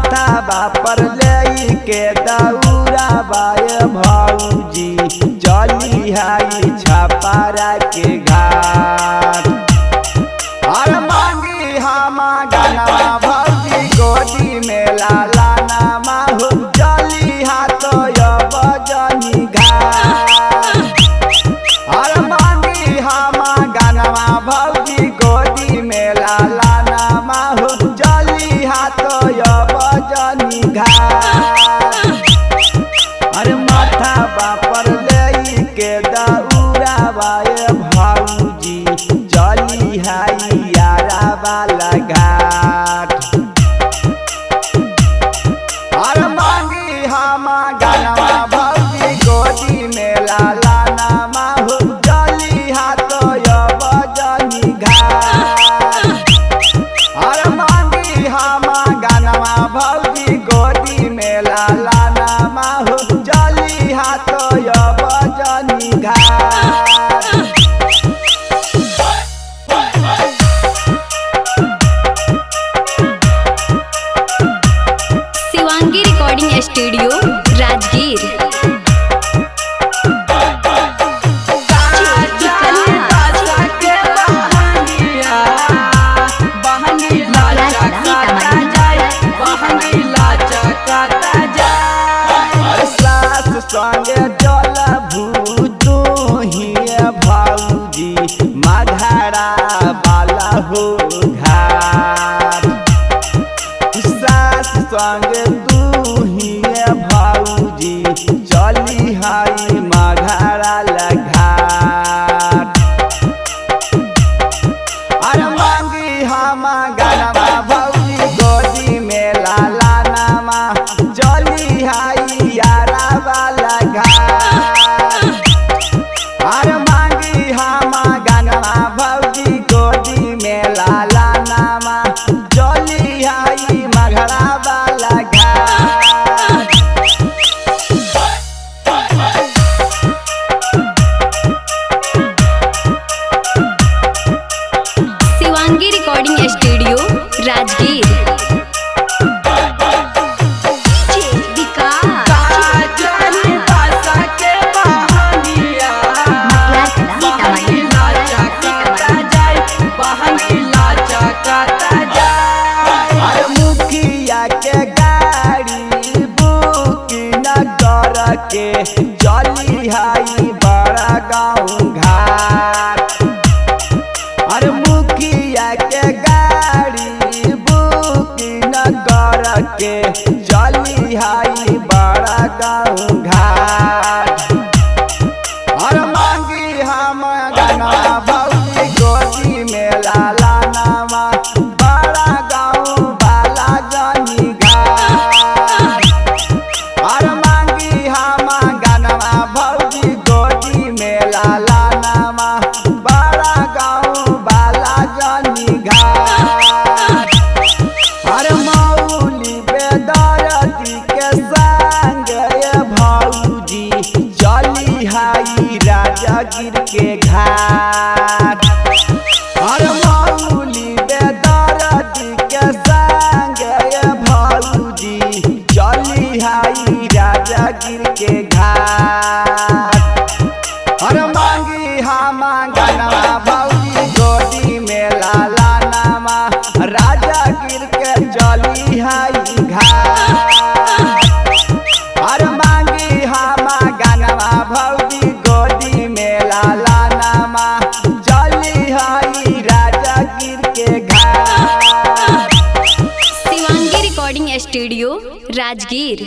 माथा बापर ले के दौरा बाय भौजी चली हाई छपारा के घाट। और मांगी हम गाना भौजी गोदी में लाला नामा हो चली हाथ बजनी घाट। और मांगी हम गाना भौजी गोदी में लाला नामा हो चली हाथ बजनी घाट। अरे माथा बापर ले के दौरा बाय भौजी चली हाई यारा वाला घाट। और मांगी हम गाना भौजी गोदी में लाला नामा हो चली हाथ बजनी घाट। और मांगी हम गाना भौजी गोदी में लाला नामा हो चली हाथ बजनी घाट। Shivangi recording studio Rajgir. संगे जल भूतू ही भौजी मघरा वाला हो घाट। सास संगे तू ही भौजी चली हाई मघरा घाट। और मांगी हम गाना भौजी गोदी में लाला नामा चली हाई यारा वाला घाट। और मांगी हम गाना भौजी गोदी में लाला नामा चली हाई मघरा वाला घाट। Shivangi recording studio Rajgir. मुखिया के गाड़ी बुक न कर के चली हाई बड़ा गाँव घाट। अरे मुखिया के गाड़ी बुक न कर के चली हाई बड़ा गाँव घाट। और मांगी हम गाना भौजी गोदी में लाला नामा बड़ा गाँव वाला जनी घाट। और मांगी हम गाना भौजी गोदी में लाला नामा बड़ा गाँव वाला जनी घाट। और मौली बेदरती के संग भौजी चली हाई राजगीर के घाट। और मौली बेदरती के संग भौजी चली हाई राजगीर के घाट। और मांगी हम गाना भौजी गोदी में लाला नामा राजगीर के चली हाई घाट। और मांगी हम गाना भौजी गोदी में लाला नामा चली हाई राजगीर के घाट। Shivangi recording studio Rajgir.